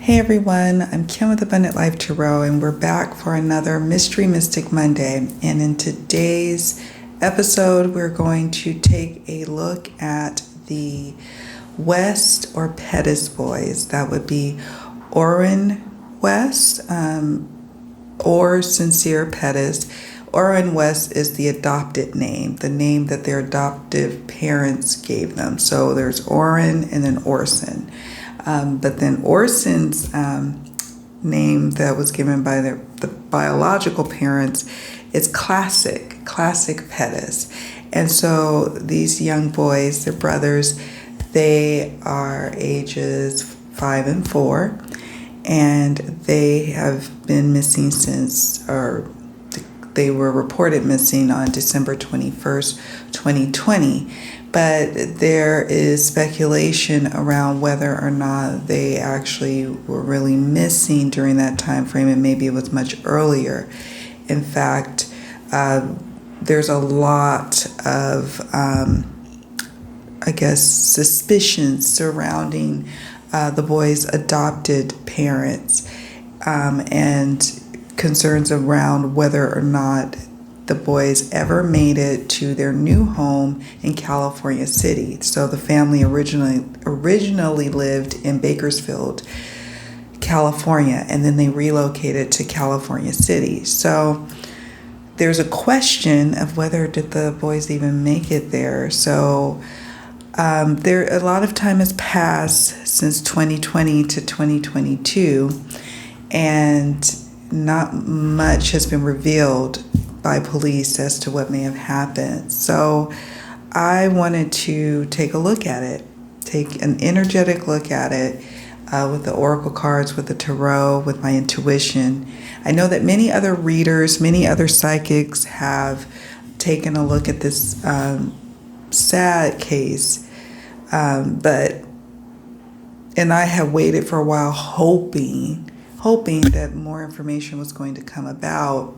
Hey everyone, I'm Kim with Abundant Life Tarot, and we're back for another Mystery Mystic Monday. And in today's episode, we're going to take a look at the West or Pettis boys. That would be Orrin West or Sincere Pettis. Orrin West is the adopted name, the name that their adoptive parents gave them. So there's Orrin and then Orson. But then Orson's name that was given by the biological parents is Classic Pettis. And so these young boys, their brothers, they are ages 5 and 4, and they have been missing since, or they were reported missing on December 21st, 2020. But there is speculation around whether or not they actually were really missing during that time frame, and maybe it was much earlier. In fact, there's a lot of, suspicions surrounding the boys' adopted parents, and concerns around whether or not the boys ever made it to their new home in California City. So the family originally lived in Bakersfield, California, and then they relocated to California City. So there's a question of whether did the boys even make it there. So a lot of time has passed since 2020 to 2022, and not much has been revealed by police as to what may have happened. So I wanted to take a look at it, take an energetic look at it with the oracle cards, with the tarot, with my intuition. I know that many other readers, many other psychics have taken a look at this sad case, and I have waited for a while hoping that more information was going to come about,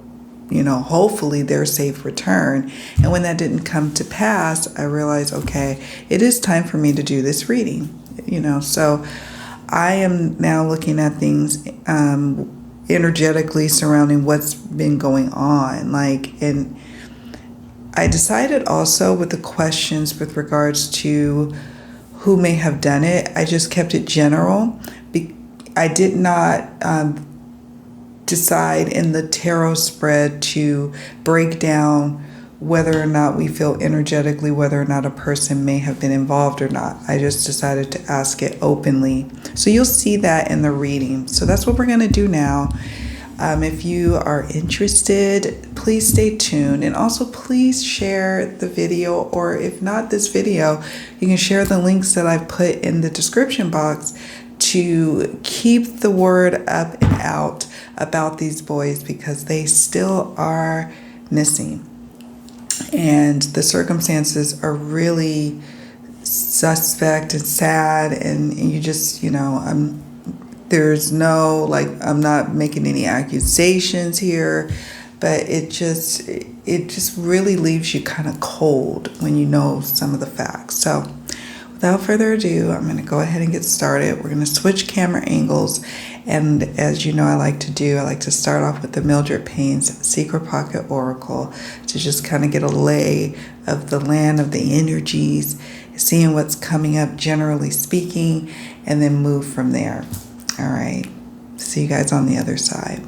hopefully their safe return. And when that didn't come to pass, I realized, okay, it is time for me to do this reading, So I am now looking at things energetically surrounding what's been going on. And I decided also with the questions with regards to who may have done it, I just kept it general. I did not decide in the tarot spread to break down whether or not we feel energetically, whether or not a person may have been involved or not. I just decided to ask it openly. So you'll see that in the reading. So that's what we're going to do now. If you are interested, please stay tuned. And also please share the video, or if not this video, you can share the links that I've put in the description box to keep the word up and out about these boys, because they still are missing. And the circumstances are really suspect and sad, and you just, there's no, I'm not making any accusations here, but it just really leaves you kind of cold when you know some of the facts. So without further ado, I'm going to go ahead and get started. We're going to switch camera angles. And as you know, I like to start off with the Mildred Payne's Secret Pocket Oracle to just kind of get a lay of the land of the energies, seeing what's coming up generally speaking, and then move from there. All right. See you guys on the other side.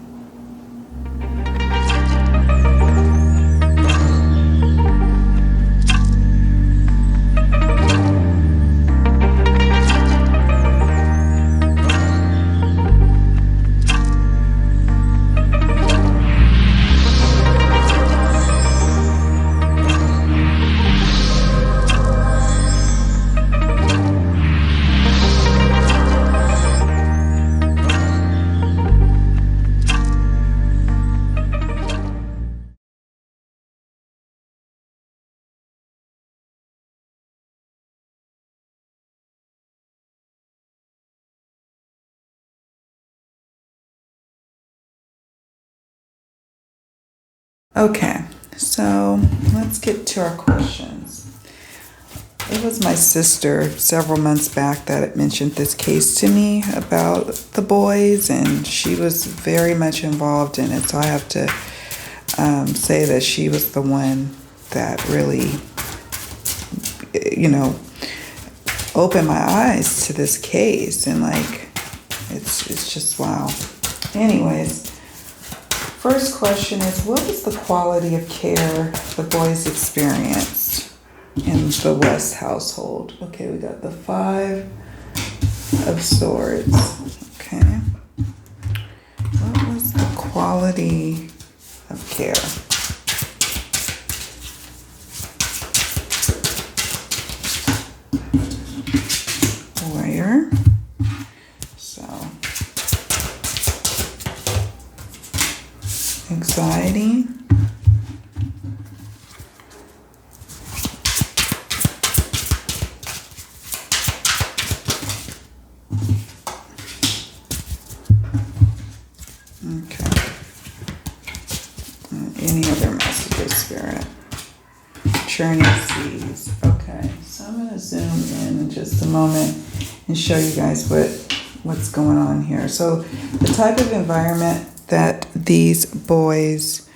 Okay, so let's get to our questions. It was my sister several months back that had mentioned this case to me about the boys, and she was very much involved in it. So I have to say that she was the one that really, opened my eyes to this case. And like, it's just wow. Anyways, first question is, what was the quality of care the boys experienced in the West household? Okay, we got the 5 of Swords. Okay. What was the quality of care? Warrior. So, anxiety. Any other messages, Spirit? Churning seas. Okay, so I'm going to zoom in just a moment and show you guys what's going on here. So the type of environment that these boys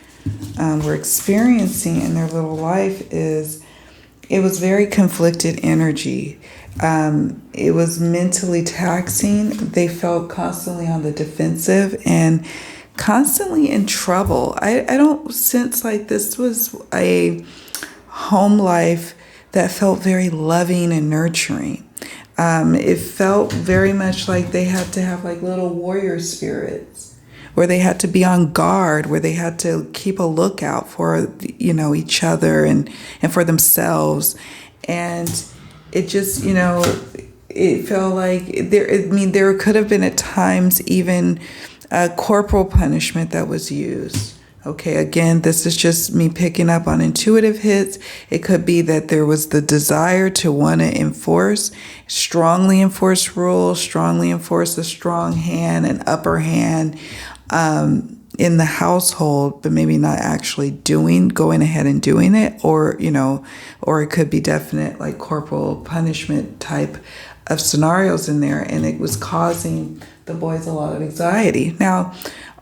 were experiencing in their little life it was very conflicted energy. It was mentally taxing. They felt constantly on the defensive and constantly in trouble. I don't sense like this was a home life that felt very loving and nurturing. It felt very much like they had to have like little warrior spirits, where they had to be on guard, where they had to keep a lookout for, each other and for themselves. And it just, it felt like there could have been at times even corporal punishment that was used. Okay, again, this is just me picking up on intuitive hits. It could be that there was the desire to want to strongly enforce rules, strongly enforce a strong hand, an upper hand in the household, but maybe not actually going ahead and doing it, or it could be definite like corporal punishment type of scenarios in there, and it was causing the boys a lot of anxiety. Now,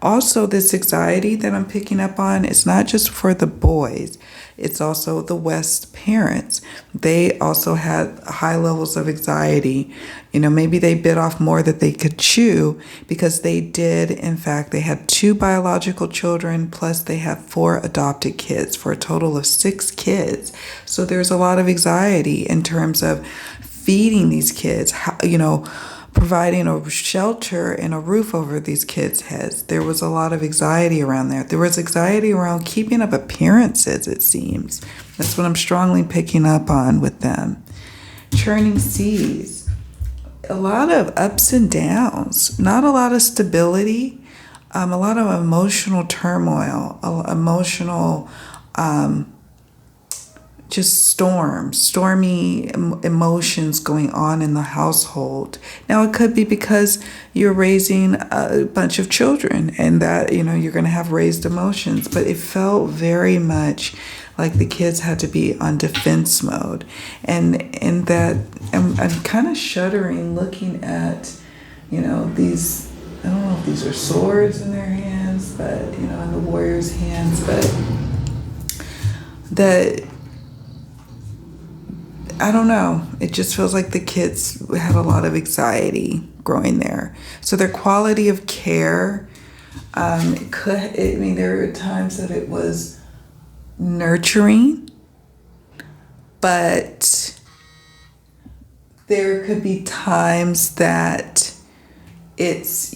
also, this anxiety that I'm picking up on is not just for the boys. It's also the West parents. They also had high levels of anxiety. Maybe they bit off more than they could chew, because they did, in fact, they had 2 biological children, plus they have 4 adopted kids, for a total of 6 kids. So there's a lot of anxiety in terms of feeding these kids, providing a shelter and a roof over these kids' heads. There was a lot of anxiety around there. There was anxiety around keeping up appearances, it seems. That's what I'm strongly picking up on with them. Churning seas. A lot of ups and downs. Not a lot of stability. A lot of emotional turmoil. Emotional just stormy emotions going on in the household. Now, it could be because you're raising a bunch of children, and that, you're going to have raised emotions, but it felt very much like the kids had to be on defense mode. And that I'm kind of shuddering looking at, these, I don't know if these are swords in their hands, but, in the warrior's hands, but that, I don't know. It just feels like the kids had a lot of anxiety growing there. So their quality of care, there are times that it was nurturing, but there could be times that it's,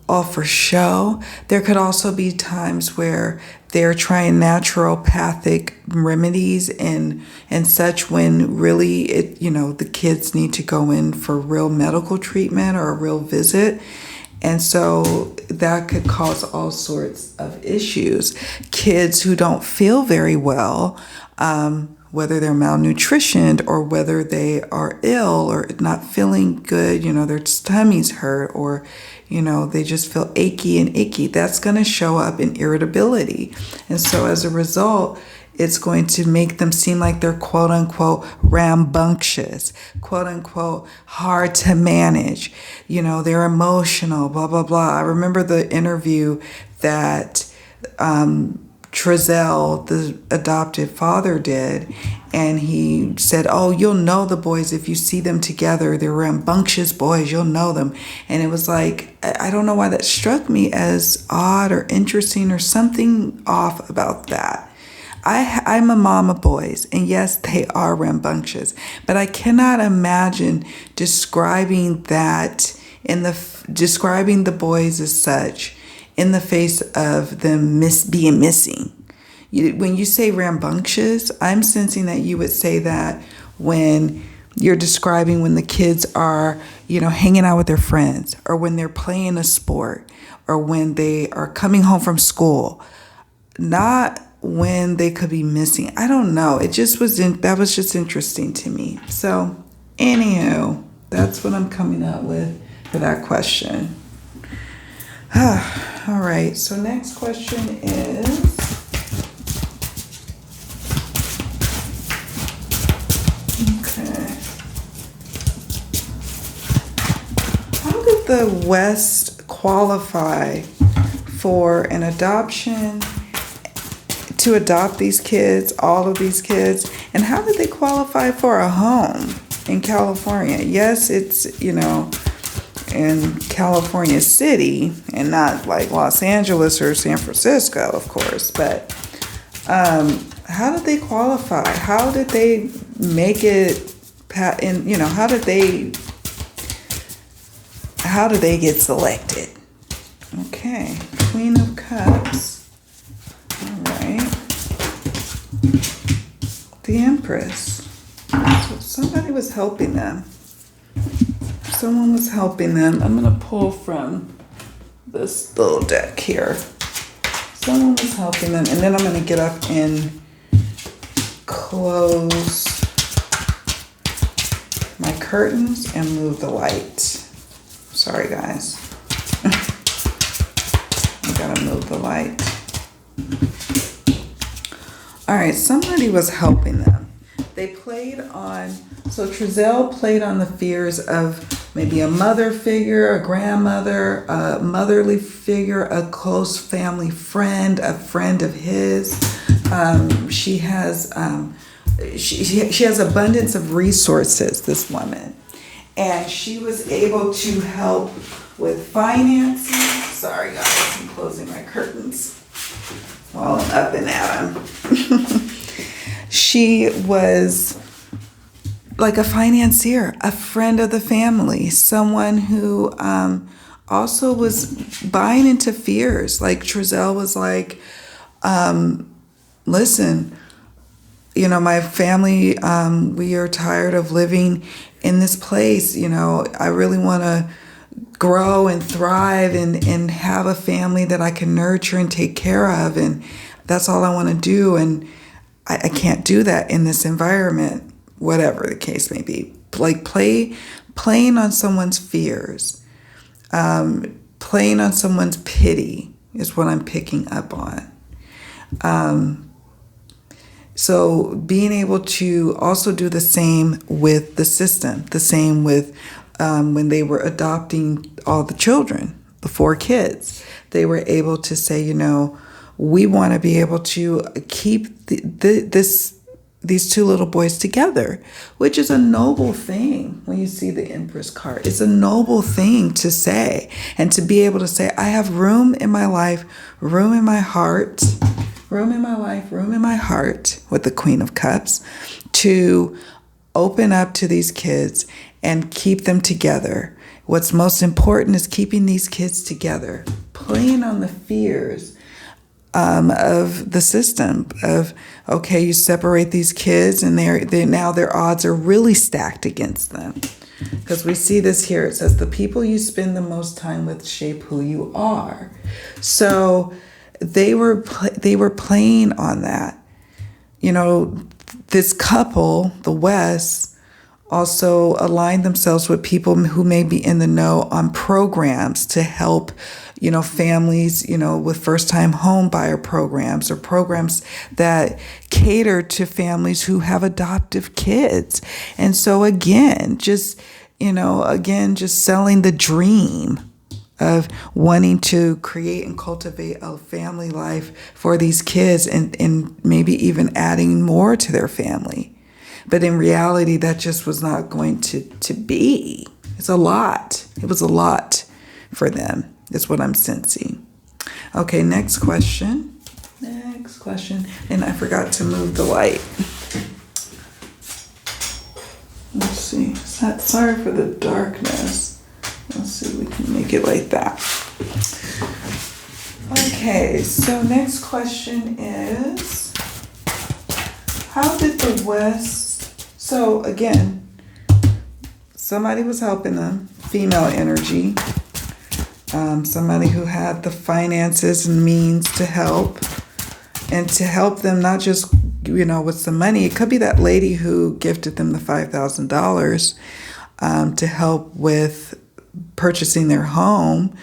all for show. There could also be times where they're trying naturopathic remedies and such, when really the kids need to go in for real medical treatment or a real visit. And so that could cause all sorts of issues. Kids who don't feel very well, whether they're malnutritioned or whether they are ill or not feeling good, their tummies hurt, or they just feel achy and icky, that's going to show up in irritability. And so as a result, It's going to make them seem like they're quote unquote rambunctious, quote unquote hard to manage. They're emotional, blah, blah, blah. I remember the interview that Trezell, the adopted father, did. And he said, oh, you'll know the boys if you see them together. They're rambunctious boys. You'll know them. And it was like, I don't know why that struck me as odd or interesting or something off about that. I'm a mom of boys, and yes, they are rambunctious, but I cannot imagine describing describing the boys as such in the face of them being missing. When you say rambunctious, I'm sensing that you would say that when you're describing when the kids are, hanging out with their friends, or when they're playing a sport, or when they are coming home from school, not when they could be missing. I don't know. That was just interesting to me. So, anywho, that's what I'm coming up with for that question. All right. So next question is, how did the West qualify for an adoption, to adopt these kids, all of these kids, and how did they qualify for a home in California? Yes, it's, in California City and not like Los Angeles or San Francisco, of course, but how did they qualify? How did they make it, how did they get selected? Okay, Queen of Cups. The Empress. So somebody was helping them. Someone was helping them. I'm going to pull from this little deck here. Someone was helping them. And then I'm going to get up and close my curtains and move the light. Sorry, guys. I got to move the light. All right, somebody was helping them. They played on, so Trezell played on the fears of maybe a mother figure, a grandmother, a motherly figure, a close family friend, a friend of his. She has abundance of resources, this woman. And she was able to help with financing. Sorry, guys, I'm closing my curtains while I'm up and at them. She was like a financier, a friend of the family, someone who also was buying into fears. Like Trezell was like, listen, my family, we are tired of living in this place. I really want to grow and thrive and have a family that I can nurture and take care of. And that's all I want to do. And I can't do that in this environment, whatever the case may be. Like playing on someone's fears, playing on someone's pity is what I'm picking up on. So being able to also do the same with the system, the same with when they were adopting all the children, the 4 kids, they were able to say, we want to be able to keep these 2 little boys together, which is a noble thing when you see the Empress card. It's a noble thing to say, and to be able to say, I have room in my life, room in my heart, room in my life, room in my heart, with the Queen of Cups, to open up to these kids and keep them together. What's most important is keeping these kids together, playing on the fears of the system of, okay, you separate these kids and now their odds are really stacked against them. Because we see this here. It says the people you spend the most time with shape who you are. So they were playing on that. This couple, the West, also aligned themselves with people who may be in the know on programs to help, families, with first-time home buyer programs or programs that cater to families who have adoptive kids. And so again, just selling the dream of wanting to create and cultivate a family life for these kids and maybe even adding more to their family. But in reality, that just was not going to be. It's a lot. It was a lot for them, is what I'm sensing. Okay, next question. And I forgot to move the light. Let's see. Sorry for the darkness. Let's see if we can make it like that. Okay, so next question is, how did the West... So again, somebody was helping them, female energy. Somebody who had the finances and means to help. And to help them not just, with some money. It could be that lady who gifted them the $5,000 to help with purchasing their home,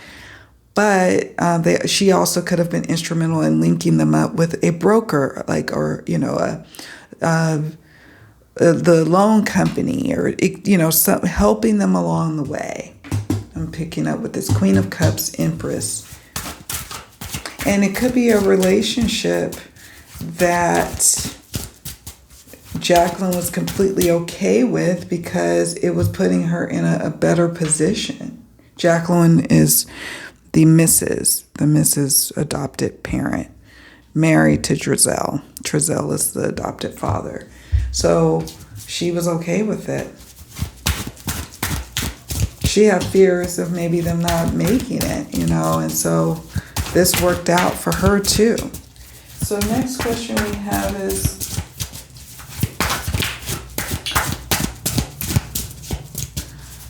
but she also could have been instrumental in linking them up with a broker, the loan company, or helping them along the way. I'm picking up with this Queen of Cups, Empress, and it could be a relationship that Jacqueline was completely okay with because it was putting her in a better position. Jacqueline is the Mrs. adopted parent, married to Trezell. Trezell is the adopted father. So she was okay with it. She had fears of maybe them not making it, and so this worked out for her too. So next question we have is,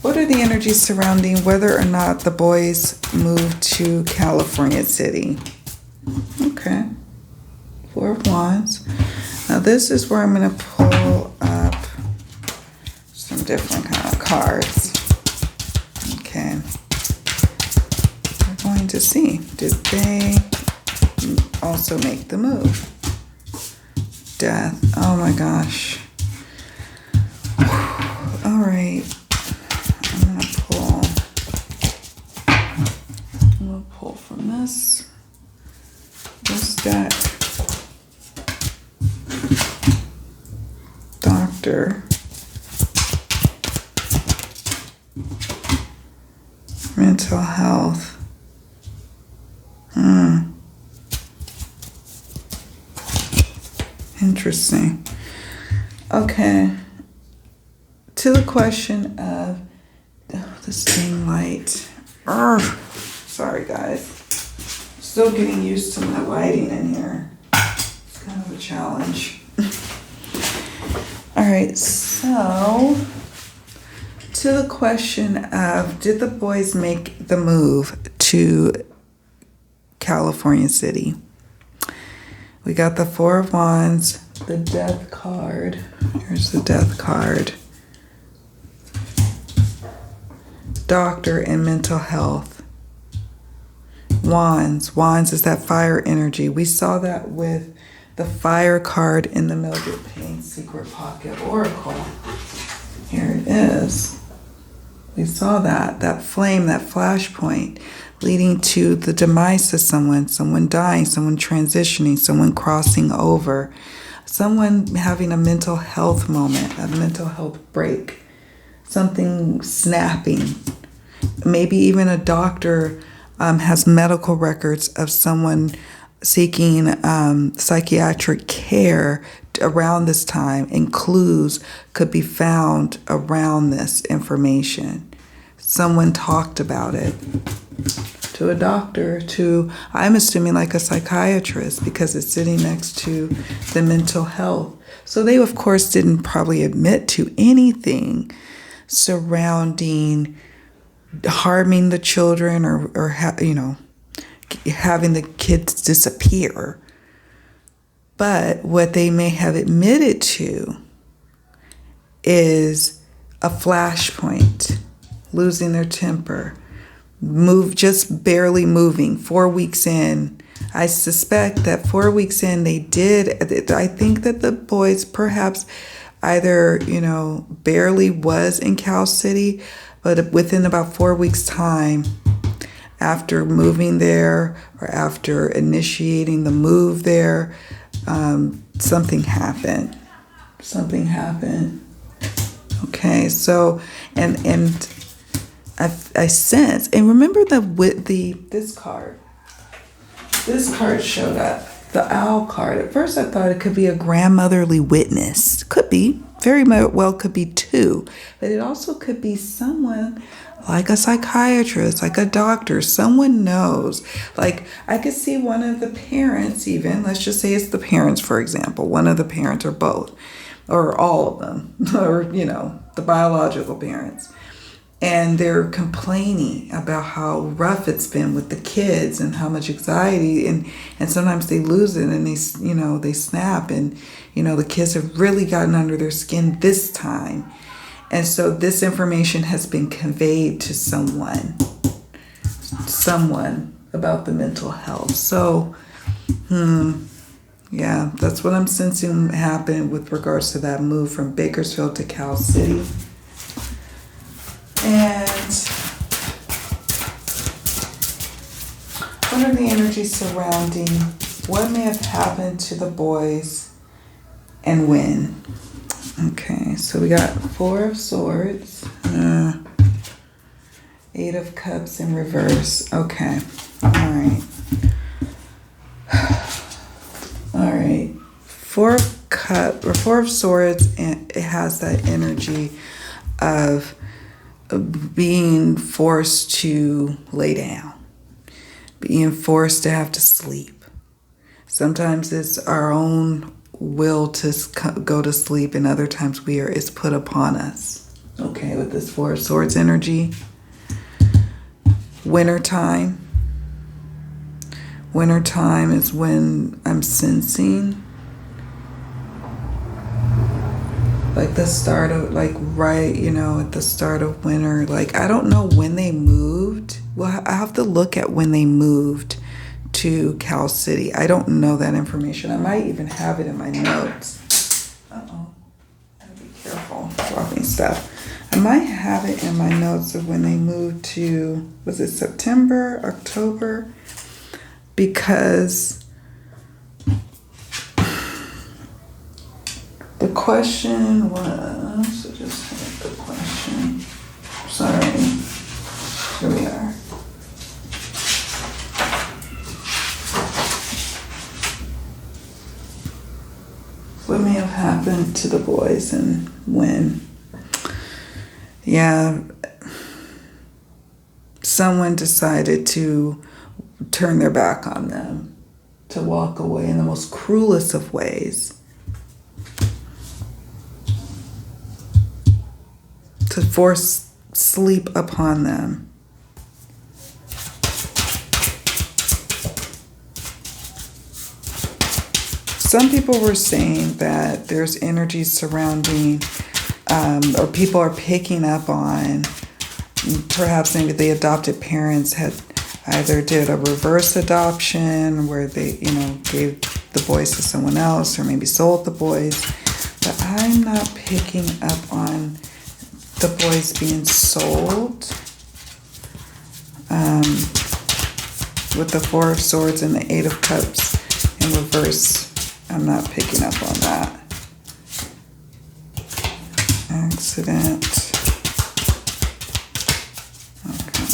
what are the energies surrounding whether or not the boys moved to California City? Okay. Four of Wands. Now this is where I'm going to pull up some different kind of cards. Okay. We're going to see, did they also make the move? Death. Oh my gosh. All right. I'm gonna pull from this deck. Doctor. Mental health. Interesting. Okay. To the question of this dang light. Sorry, guys. Still getting used to my lighting in here. It's kind of a challenge. All right, so to the question of, did the boys make the move to California City? We got the Four of Wands, the Death card. Here's the Death card. Doctor and mental health. Wands is that fire energy. We saw that with the Fire card in the Mildred Payne Secret Pocket Oracle. Here it is. We saw that flame, that flashpoint leading to the demise of someone dying, someone transitioning, someone crossing over, someone having a mental health moment, a mental health break, something snapping. Maybe even a doctor has medical records of someone seeking psychiatric care around this time, and clues could be found around this information. Someone talked about it to a doctor, to, I'm assuming, like a psychiatrist, because it's sitting next to the mental health. So they, of course, didn't probably admit to anything surrounding harming the children or having the kids disappear. But what they may have admitted to is a flashpoint, losing their temper, just barely moving. 4 weeks in, I suspect that 4 weeks in they did. I think that the boys perhaps either, barely was in Cal City, but within about 4 weeks' time, after moving there or after initiating the move there, something happened. Okay, so and I sense, and remember this card. This card showed up, the owl card. At first I thought it could be a grandmotherly witness. Could be, very well could be too. But it also could be someone like a psychiatrist, like a doctor. Someone knows. Like, I could see one of the parents even, let's just say it's the parents, for example. One of the parents or both, or all of them, or, the biological parents. And they're complaining about how rough it's been with the kids and how much anxiety, and sometimes they lose it and they snap, and the kids have really gotten under their skin this time. And so this information has been conveyed to someone about the mental health. So, yeah, that's what I'm sensing happened with regards to that move from Bakersfield to Cal City. And what are the energies surrounding what may have happened to the boys and when? Okay, so we got 4 of Swords, 8 of Cups in reverse. Okay, all right. 4 of Swords, and it has that energy of being forced to lay down, being forced to have to sleep. Sometimes it's our own will to go to sleep, and other times it's put upon us. Okay, with this 4 of Swords energy. Wintertime is when I'm sensing like the start of, like, right, at the start of winter. Like, I don't know when they moved. Well, I have to look at when they moved to Cal City. I don't know that information. I might even have it in my notes. Uh-oh. Gotta be careful dropping stuff. I might have it in my notes of when they moved to, was it September, October? Because the question was, I just had the question. Sorry. Here we are. What may have happened to the boys and when? Yeah, someone decided to turn their back on them, to walk away in the most cruelest of ways, to force sleep upon them. Some people were saying that there's energies surrounding, or people are picking up on, perhaps maybe the adopted parents had either did a reverse adoption where they, gave the boys to someone else, or maybe sold the boys. But I'm not picking up on the boys being sold. With the 4 of Swords and the 8 of Cups in reverse, I'm not picking up on that. Accident. Okay.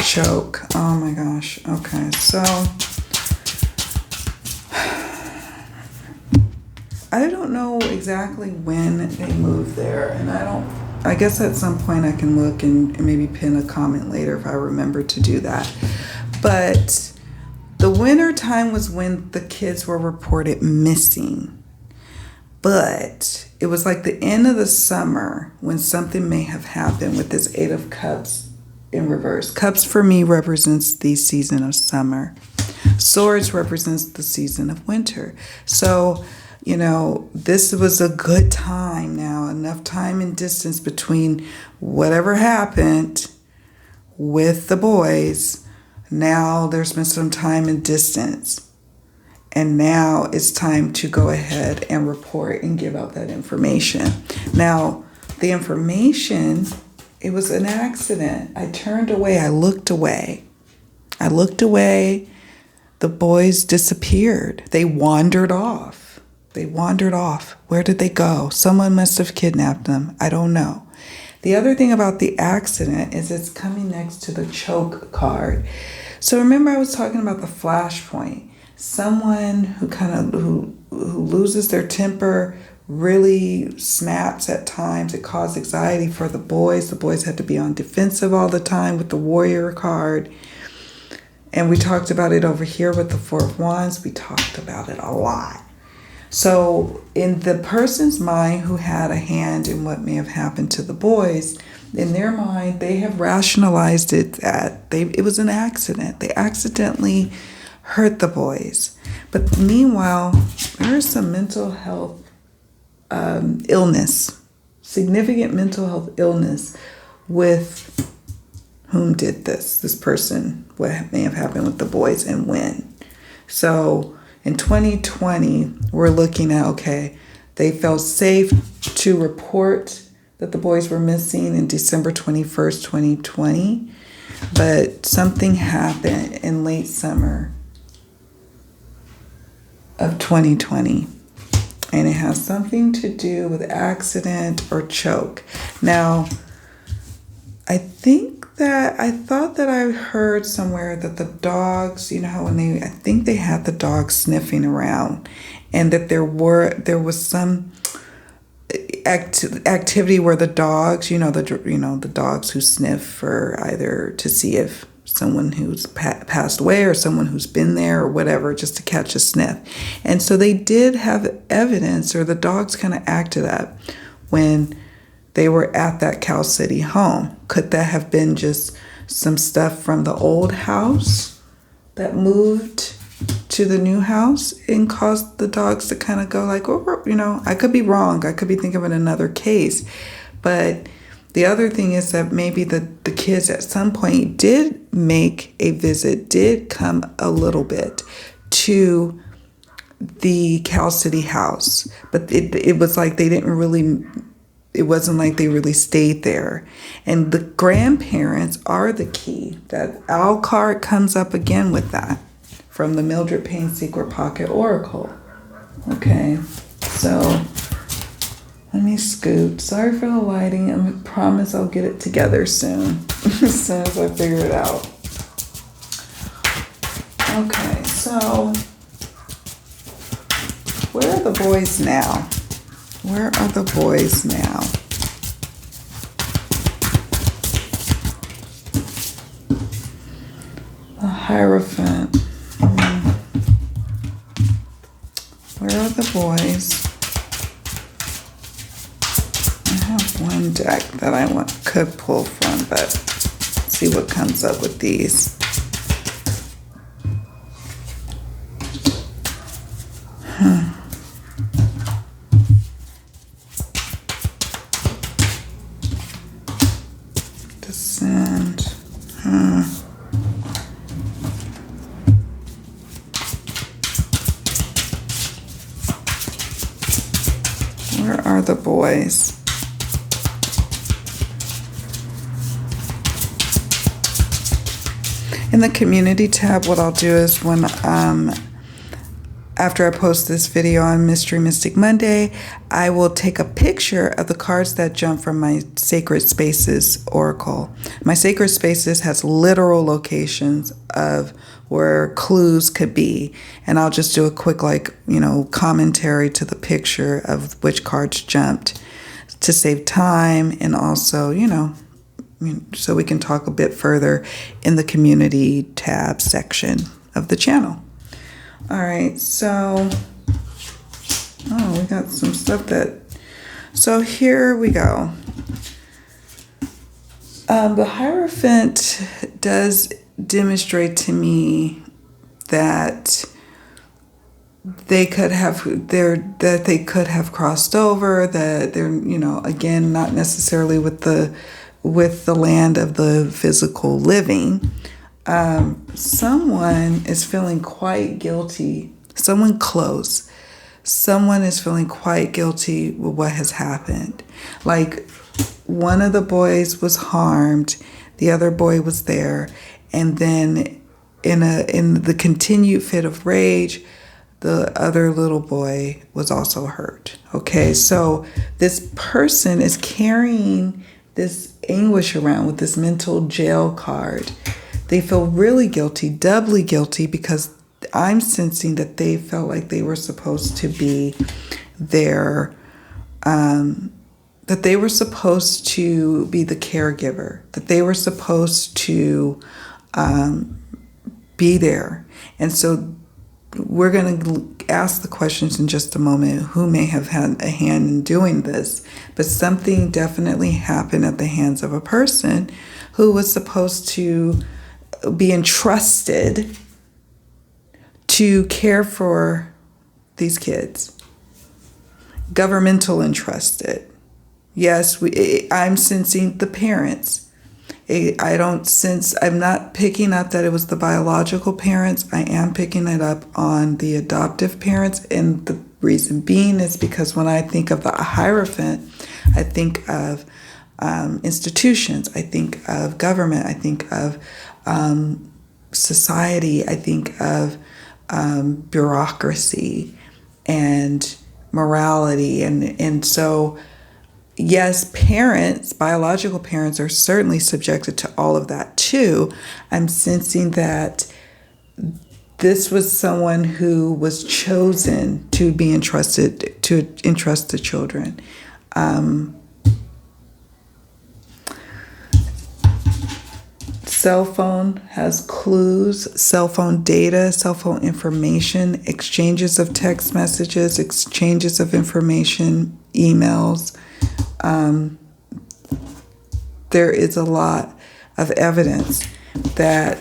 Choke. Oh my gosh. Okay, so I don't know exactly when they moved there, and I guess at some point I can look and maybe pin a comment later if I remember to do that. But the winter time was when the kids were reported missing. But it was like the end of the summer when something may have happened with this 8 of Cups in reverse. Cups for me represents the season of summer. Swords represents the season of winter. So this was a good time now, enough time and distance between whatever happened with the boys. Now there's been some time and distance. And now it's time to go ahead and report and give out that information. Now, the information, it was an accident. I turned away. I looked away. The boys disappeared. They wandered off. Where did they go? Someone must have kidnapped them. I don't know. The other thing about the accident is it's coming next to the choke card. So remember I was talking about the flashpoint. Someone who loses their temper, really snaps at times. It caused anxiety for the boys. The boys had to be on defensive all the time with the warrior card. And we talked about it over here with the Four of Wands. We talked about it a lot. So in the person's mind who had a hand in what may have happened to the boys, in their mind, they have rationalized it that it was an accident. They accidentally hurt the boys. But meanwhile, there is some mental health illness, significant mental health illness with whom did this person, what may have happened with the boys and when. So in 2020, we're looking at, okay, they felt safe to report that the boys were missing in December 21st, 2020, but something happened in late summer of 2020, and it has something to do with accident or choke. Now, I thought that I heard somewhere that the dogs, I think they had the dogs sniffing around, and that there was some activity where the dogs, the dogs who sniff for either to see if someone who's passed away or someone who's been there or whatever, just to catch a sniff. And so they did have evidence, or the dogs kind of acted up when they were at that Cal City home. Could that have been just some stuff from the old house that moved to the new house and caused the dogs to kind of go like, I could be wrong. I could be thinking of another case. But the other thing is that maybe the kids at some point did make a visit, did come a little bit to the Cal City house. But it was like it wasn't like they really stayed there. And the grandparents are the key. That owl card comes up again with that from the Mildred Payne Secret Pocket Oracle. Okay, so let me scoot. Sorry for the lighting. I promise I'll get it together soon. As soon as I figure it out. Okay, so where are the boys now? Where are the boys now? The Hierophant. Where are the boys? I have one deck that I could pull from, but let's see what comes up with these. Descend. Where are the boys? In the community tab, what I'll do is when after I post this video on Mystery Mystic Monday, I will take a picture of the cards that jump from my Sacred Spaces Oracle. My Sacred Spaces has literal locations of where clues could be. And I'll just do a quick, commentary to the picture of which cards jumped to save time, and also, so we can talk a bit further in the community tab section of the channel. All right, so, we got some stuff so here we go. The Hierophant does demonstrate to me that they could have that they could have crossed over, that they're, again, not necessarily with the land of the physical living. Someone is feeling quite guilty. Someone close. Someone is feeling quite guilty with what has happened. Like, one of the boys was harmed, the other boy was there, and then in the continued fit of rage, the other little boy was also hurt. Okay, so this person is carrying this anguish around with this mental jail card. They feel really guilty, doubly guilty, because I'm sensing that they felt like they were supposed to be there, that they were supposed to be the caregiver, that they were supposed to be there. And so we're going to ask the questions in just a moment, who may have had a hand in doing this, but something definitely happened at the hands of a person who was supposed to be entrusted to care for these kids. Governmental entrusted. Yes, I'm sensing the parents. I'm not picking up that it was the biological parents. I am picking it up on the adoptive parents. And the reason being is because when I think of the Hierophant, I think of institutions. I think of government. I think of society. I think of bureaucracy and morality. And so, yes, parents, biological parents, are certainly subjected to all of that too. I'm sensing that this was someone who was chosen to be entrusted, to entrust the children. Cell phone has clues, cell phone data, cell phone information, exchanges of text messages, exchanges of information, emails. There is a lot of evidence that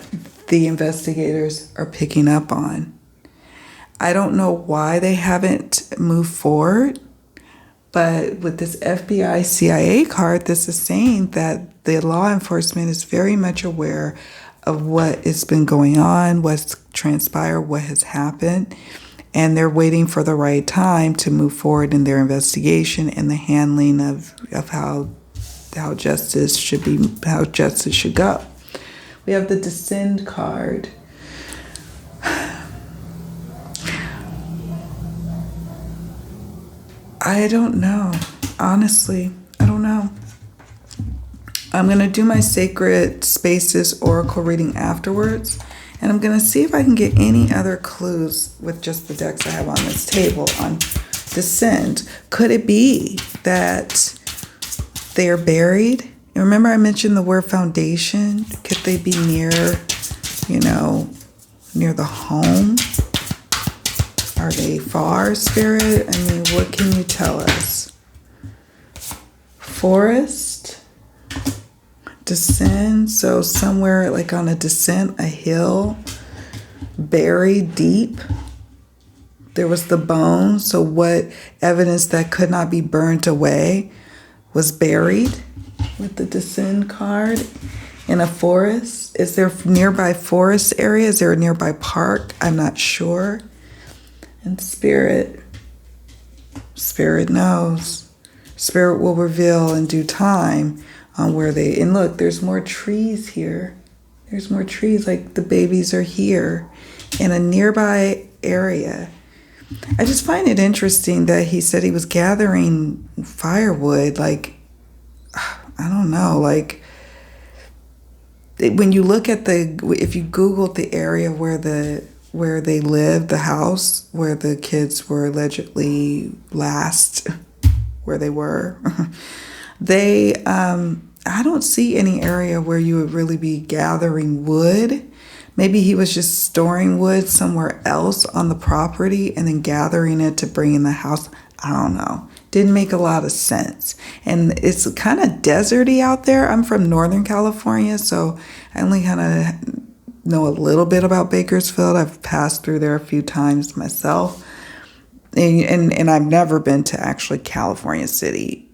the investigators are picking up on. I don't know why they haven't moved forward, but with this FBI CIA card, this is saying that the law enforcement is very much aware of what has been going on, what's transpired, what has happened, and they're waiting for the right time to move forward in their investigation and the handling of how justice should be, how justice should go. We have the Descend card. I don't know. Honestly, I don't know. I'm going to do my Sacred Spaces Oracle reading afterwards, and I'm going to see if I can get any other clues with just the decks I have on this table on Descend. Could it be that they're buried? Remember I mentioned the word foundation? Could they be near the home? Are they far, Spirit? I mean, what can you tell us? Forest? Descend, so somewhere like on a descent, a hill, buried deep. There was the bone, so what evidence that could not be burnt away was buried with the Descend card in a forest. Is there nearby forest area? Is there a nearby park? I'm not sure. And Spirit knows. Spirit will reveal in due time on where they, and look, there's more trees here. There's more trees, like the babies are here in a nearby area. I just find it interesting that he said he was gathering firewood. Like, I don't know, like when you look at if you Google the area where they lived, the house where the kids were allegedly last, where they were, I don't see any area where you would really be gathering wood. Maybe he was just storing wood somewhere else on the property and then gathering it to bring in the house. I don't know. Didn't make a lot of sense. And it's kind of deserty out there. I'm from Northern California, so I only kind of know a little bit about Bakersfield. I've passed through there a few times myself. and I've never been to actually California City,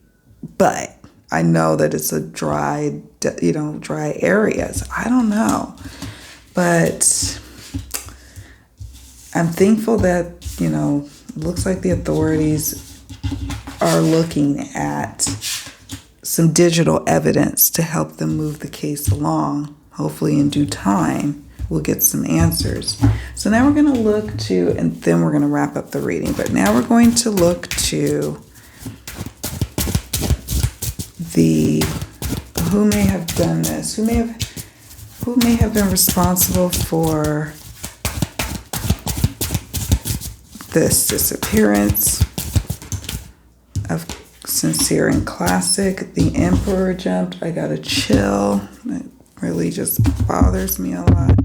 but I know that it's a dry area. So I don't know, but I'm thankful that, it looks like the authorities are looking at some digital evidence to help them move the case along. Hopefully in due time, we'll get some answers. So now we're going to look to, and then we're going to wrap up the reading, but now we're going to look to who may have done this, who may have been responsible for this disappearance of Sincere and Classic. The Emperor jumped. I got a chill. It really just bothers me a lot.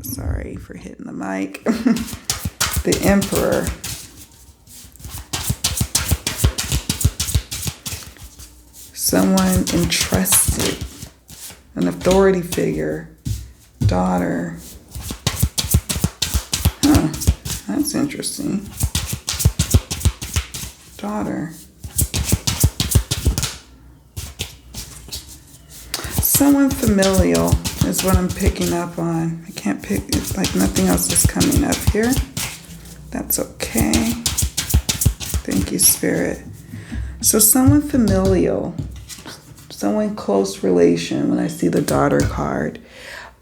Sorry for hitting the mic. The Emperor. Someone entrusted, an authority figure, daughter. That's interesting. Daughter. Someone familial is what I'm picking up on. I can't pick, it's like nothing else is coming up here. That's okay. Thank you, Spirit. So someone familial, someone close relation when I see the daughter card.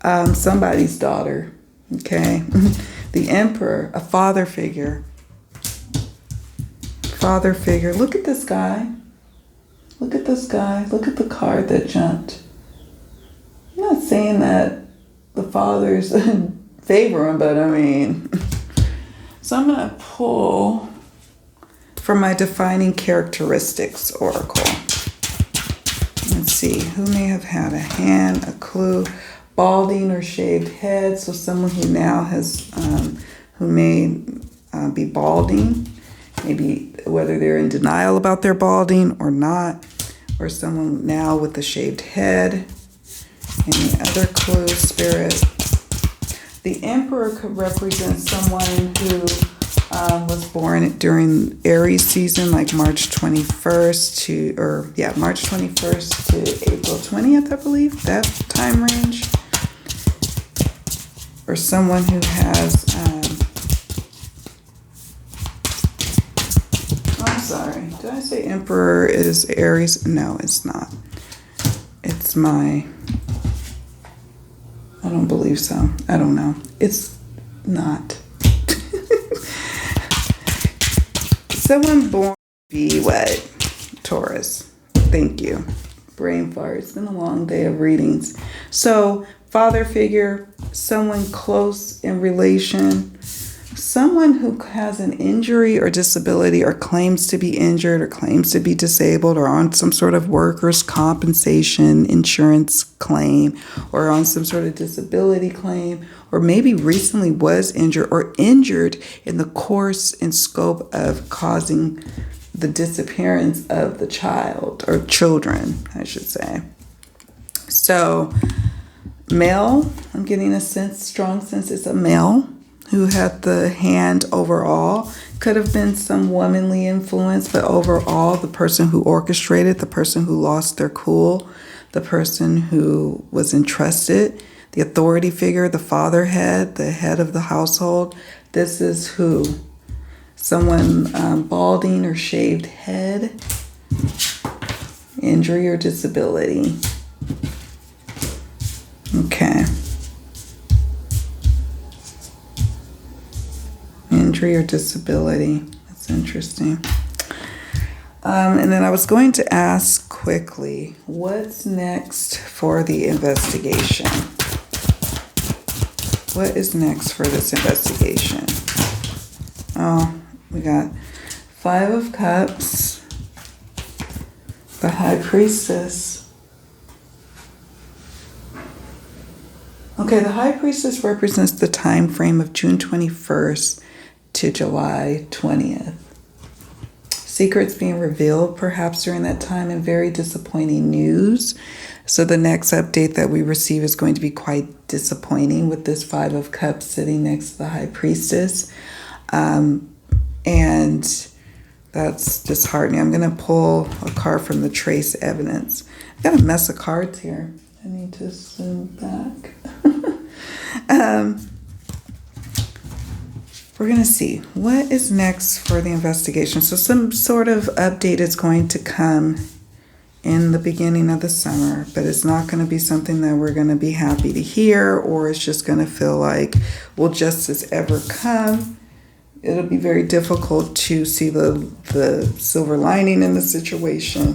Somebody's daughter, okay? The Emperor, a father figure. Father figure. Look at this guy. Look at this guy. Look at the card that jumped. I'm not saying that the fathers favor him, but I mean. So I'm going to pull from my Defining Characteristics Oracle. Let's see. Who may have had a hand, a clue? Balding or shaved head. So someone who now has, who may be balding. Maybe whether they're in denial about their balding or not. Or someone now with a shaved head. Any other clues, Spirit? The Emperor could represent someone who was born during Aries season, like March 21st to, March 21st to April 20th, I believe, that time range. Or someone who has, I'm sorry, did I say Emperor is Aries? No, it's not. It's I don't believe so. I don't know. It's not. Someone born to be what? Taurus. Thank you. Brain fart. It's been a long day of readings. So, father figure, someone close in relation, someone who has an injury or disability or claims to be injured or claims to be disabled or on some sort of workers' compensation insurance claim or on some sort of disability claim, or maybe recently was injured or injured in the course and scope of causing the disappearance of the child or children, I should say. So male, I'm getting a strong sense it's a male who had the hand overall. Could have been some womanly influence, but overall, the person who orchestrated, the person who lost their cool, the person who was entrusted, the authority figure, the father head, the head of the household. This is who? Someone balding or shaved head, injury or disability. Okay. Injury or disability. That's interesting. And then I was going to ask quickly, what's next for the investigation? What is next for this investigation? Oh, we got 5 of Cups, the High Priestess. Okay, the High Priestess represents the time frame of June 21st to July 20th. Secrets being revealed perhaps during that time and very disappointing news. So the next update that we receive is going to be quite disappointing with this 5 of Cups sitting next to the High Priestess. And that's disheartening. I'm going to pull a card from the trace evidence. I've got a mess of cards here. I need to zoom back. We're going to see what is next for the investigation. So some sort of update is going to come in the beginning of the summer, but it's not going to be something that we're going to be happy to hear, or it's just going to feel like, will justice ever come? It'll be very difficult to see the silver lining in the situation.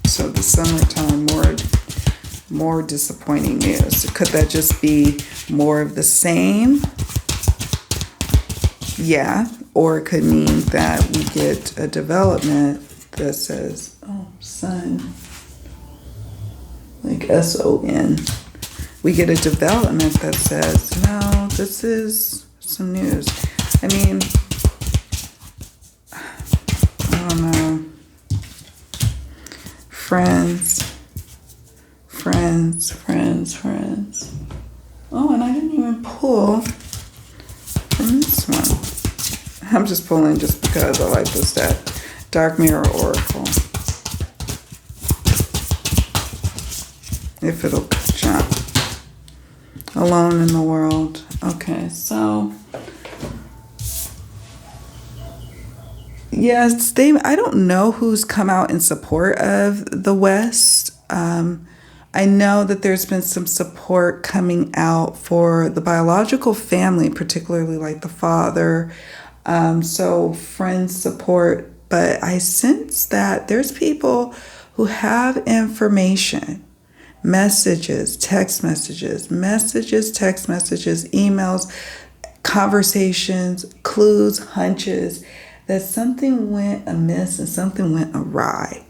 So the summertime, more disappointing news. Could that just be more of the same? Yeah. Or it could mean that we get a development that says, oh, sun, like S-O-N. We get a development that says, no, this is some news. I mean, I don't know. Friends. Oh, and I didn't even pull from this one. I'm just pulling just because I like this Dark Mirror Oracle. If it'll jump. Alone in the world. Okay, so yes, I don't know who's come out in support of the West. I know that there's been some support coming out for the biological family, particularly like the father. So friends support, but I sense that there's people who have information, messages, text messages, emails, conversations, clues, hunches, that something went amiss and something went awry.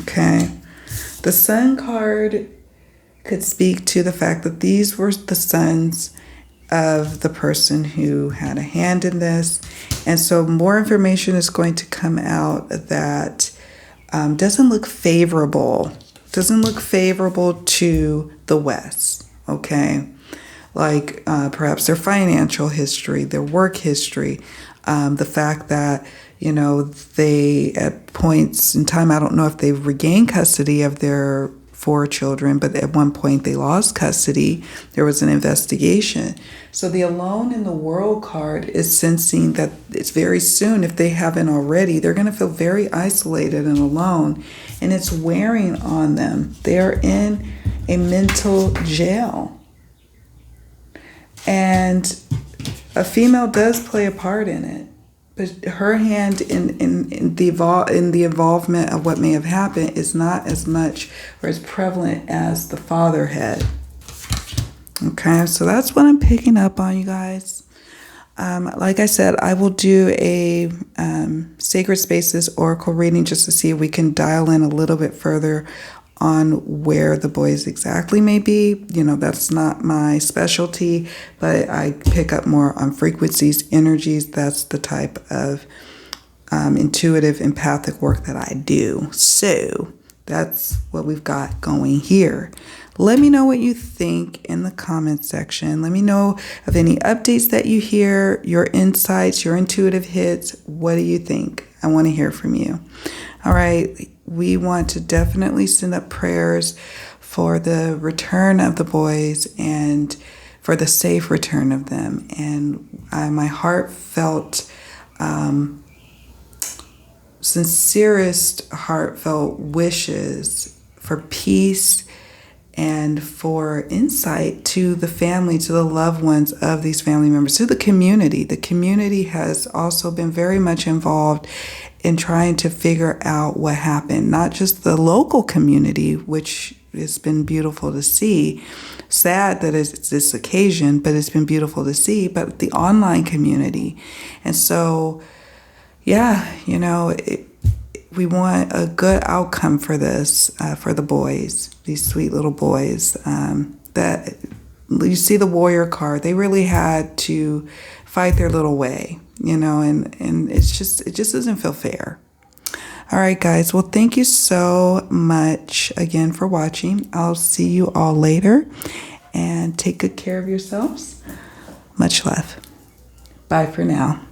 Okay. The Sun card could speak to the fact that these were the sons of the person who had a hand in this. And so more information is going to come out that doesn't look favorable to the West, okay? Like perhaps their financial history, their work history, the fact that, you know, they at points in time, I don't know if they've regained custody of their 4 children, but at one point they lost custody. There was an investigation. So the Alone in the World card is sensing that it's very soon, if they haven't already, they're going to feel very isolated and alone, and it's wearing on them. They're in a mental jail. And a female does play a part in it. But her hand in the involvement of what may have happened is not as much or as prevalent as the father had. Okay, so that's what I'm picking up on, you guys. Like I said, I will do a Sacred Spaces Oracle reading just to see if we can dial in a little bit further on where the boys exactly may be. You know, that's not my specialty, but I pick up more on frequencies, energies. That's the type of intuitive, empathic work that I do. So that's what we've got going here. Let me know what you think in the comment section. Let me know of any updates that you hear, your insights, your intuitive hits. What do you think? I want to hear from you. All right. We want to definitely send up prayers for the return of the boys and for the safe return of them. And my heartfelt, sincerest heartfelt wishes for peace and for insight to the family, to the loved ones of these family members, to the community. The community has also been very much involved in trying to figure out what happened. Not just the local community, which has been beautiful to see. Sad that it's this occasion, but it's been beautiful to see, but the online community. And so, yeah, you know, we want a good outcome for this, for the boys, these sweet little boys. That you see the warrior card, they really had to fight their little way, you know, and it just doesn't feel fair. All right, guys. Well, thank you so much again for watching. I'll see you all later, and take good care of yourselves. Much love. Bye for now.